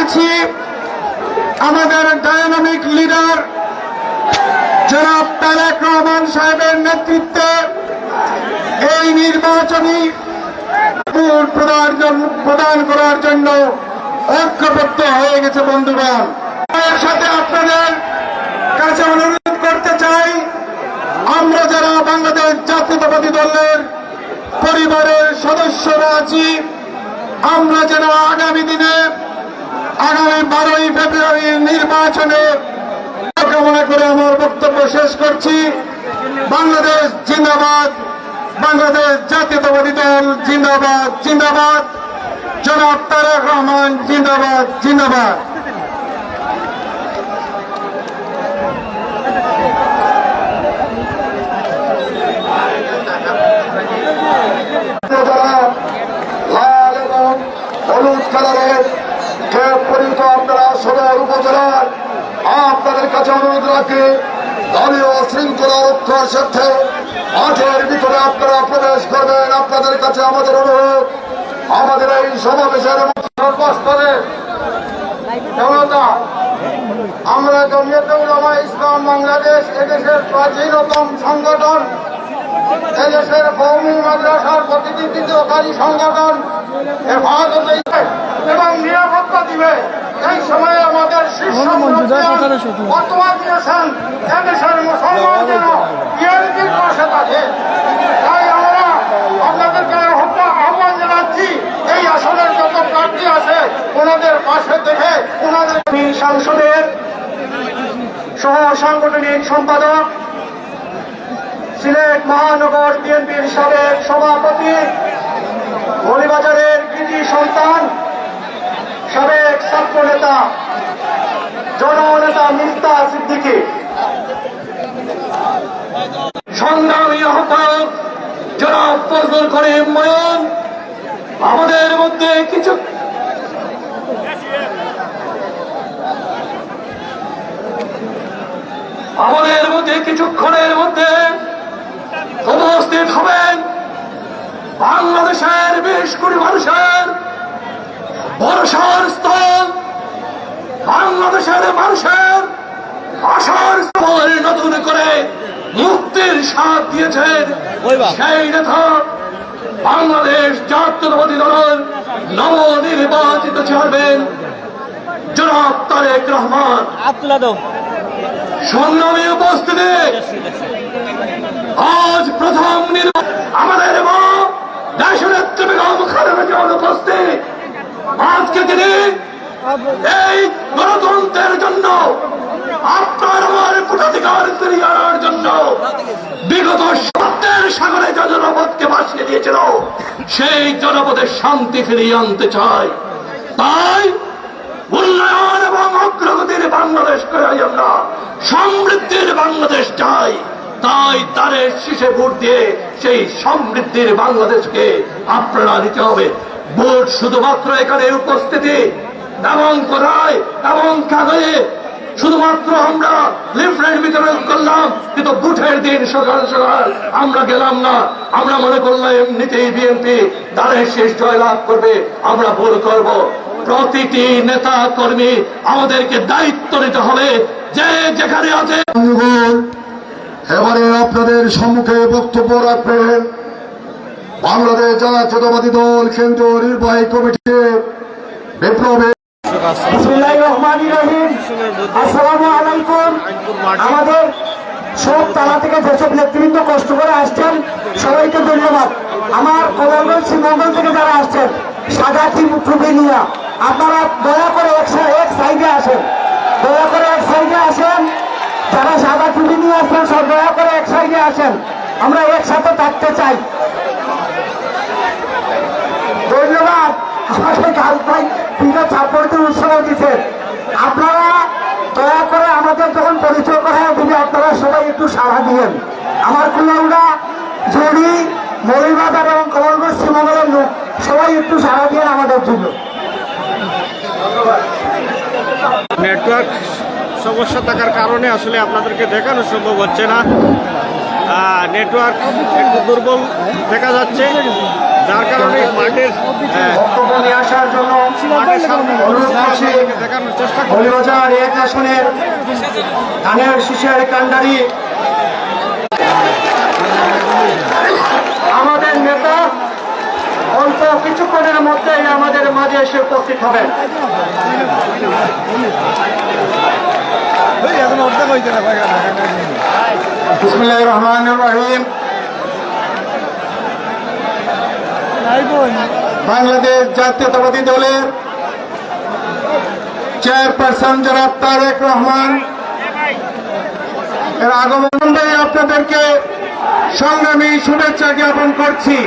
পেয়েছি আমাদের dynamic leader জনাব তারেক রহমান সাহেবের নেতৃত্বে এই নির্বাচনী প্রদান করার জন্য ঐক্যবদ্ধ হয়ে গেছে। বন্ধুগণ, এর সাথে আপনাদের কাছে অনুরোধ করতে চাই, আমরা যারা বাংলাদেশ জাতীয়তাবাদী দলের পরিবারের সদস্যরা আছি, আমরা যারা আগামী দিনে আগামী 12ই ফেব্রুয়ারির নির্বাচনে কামনা করে আমার বক্তব্য শেষ করছি। বাংলাদেশ জিন্দাবাদ, বাংলাদেশ জাতীয়তাবাদী দল জিন্দাবাদ জিন্দাবাদ, জনাব তারেক রহমান জিন্দাবাদ জিন্দাবাদ। লাল এবং হলুদ কালারের ক্যাপ পরিহিত আপনারা সদর উপজেলার, আপনাদের কাছে অনুরোধ রাখি দলীয় শৃঙ্খলা রক্ষার স্বার্থে মাঠের ভিতরে আপনারা প্রবেশ করবেন। আপনাদের কাছে আমাদের অনুরোধ, আমাদের এই সমাবেশের সর্বস্তরে জনতা, আমরা জমিয়তে উলামা ইসলাম বাংলাদেশ এদেশের প্রাচীনতম সংগঠন, এদেশের কওমি মাদ্রাসার প্রতিনিধিত্বকারী সংগঠন, হেফাজতে এবং নিরাপত্তা দিবে। এই সময়ে আমাদের শীর্ষ বর্তমান দিয়েছেন এদেশের মুসলমান যেন বিএনপির পাশে থাকে। তাই আমরা আপনাদেরকে আহ্বান জানাচ্ছি, এই আসনের যত প্রার্থী আছে ওনাদের পাশে থেকে ওনাদের সংসদের সহ সাংগঠনিক সম্পাদক, সিলেট মহানগর বিএনপির সাবেক সভাপতি, মৌলভীবাজারের কৃতি সন্তান, সাবেক ছাত্র নেতা, জননেতা মিফতা সিদ্দিকী, সংগ্রামী আহ্বায়ক জনাব ফজলুল করিম ময়ন, আমাদের মধ্যে কিছুক্ষণের মধ্যে উপস্থিত হবেন বাংলাদেশের 20 কোটি মানুষের ভরসার স্থল, বাংলাদেশের মানুষের আশার স্থল নতুন করে মুক্তির স্বাদ দিয়েছেন সেই নেতা বাংলাদেশ জাতীয়তাবাদী দলের নবনির্বাচিত চেয়ারম্যান জনাব তারেক রহমান। সংগ্রামী উপস্থিতি, আজ প্রথম আমাদের মা দেশনেত্রী বেগম খালেদা জিয়ার উপস্থিত। আজকে তিনি এই গণতন্ত্রের জন্য, আপনার আমার ভোটাধিকার ফিরিয়ে আনার জন্য বিগত সত্যের সাগরে যে জনপদকে ভাসিয়ে দিয়েছিল, সেই জনপদের শান্তি ফিরিয়ে আনতে চায়। তাই উন্নয়ন এবং অগ্রগতির বাংলাদেশ করে আমরা সমৃদ্ধির বাংলাদেশ চাই। তাই তারের শীষে ভোট দিয়ে সেই সমৃদ্ধির বাংলাদেশকে আপনারা দিতে হবে। ভোট শুধুমাত্র এখানে উপস্থিতি এবং কোথায় এবং কাগজে শুধুমাত্র আমরা লিফলেট বিতরণ করলাম, কিন্তু ভোটের দিন সকাল সকাল আমরা গেলাম না। আমরা মনে করলাম এমনিতেই বিএনপি তারের শেষ জয়লাভ করবে, আমরা ভুল করব। প্রতিটি নেতা কর্মী আমাদেরকে দায়িত্ব নিতে হবে, যে যেখানে আছে। এবারে আপনাদের সম্মুখে বক্তব্য রাখবেন বাংলাদেশ জাতীয়তাবাদী দল কেন্দ্রীয় নির্বাহী কমিটির বিপ্লবী। আসসালামু আলাইকুম। আমাদের সব তালা থেকে যেসব নেতৃবৃন্দ কষ্ট করে আসছেন সবাইকে ধন্যবাদ। আমার কমলগঞ্জ শ্রীমঙ্গল থেকে যারা আসছেন সাদা টুপি নিয়ে, আপনারা দয়া করে এক সাইডে আসেন, দয়া করে এক সাইডে আসেন। যারা সাদা টুপি নিয়ে আসছেন সব দয়া করে এক সাইডে আসেন, আমরা একসাথে থাকতে চাই। ধন্যবাদ। আমাদের গাল ভাই তিনটা ছাত্রদের উৎসাহ দিচ্ছে। আপনারা দয়া করে আমাদের যখন পরিচয় করা দিবে আপনারা সবাই একটু সাড়া দিবেন। আমার কুলাউড়া, জড়ি, মৌলভীবাজার এবং কমলগঞ্জ শ্রীমঙ্গলের লোক সবাই একটু সাড়া দিবেন আমাদের জন্য। নেটওয়ার্ক সমস্যা থাকার কারণে আসলে আপনাদেরকে দেখানো সম্ভব হচ্ছে না। নেটওয়ার্ক একটু দুর্বল দেখা যাচ্ছে, যার কারণে মাঠের বক্তব্য নিয়ে আসার জন্য মাঠের সামনে অনুরোধ করছি দেখানোর চেষ্টা করুন। মৌলবাজার 1 আসনের ধানের শীষের কান্ডারি আমাদের নেতা অল্প কিছুক্ষণের মধ্যেই আমাদের মাঝে এসে উপস্থিত হবেন। বিসমিল্লাহির রহমানির রহিম। বাংলাদেশ জাতীয়তাবাদী দলের চেয়ারপারসন জনাব তারেক রহমান এর আগমনে আপনাদেরকে সংগ্রামী শুভেচ্ছা জ্ঞাপন করছি।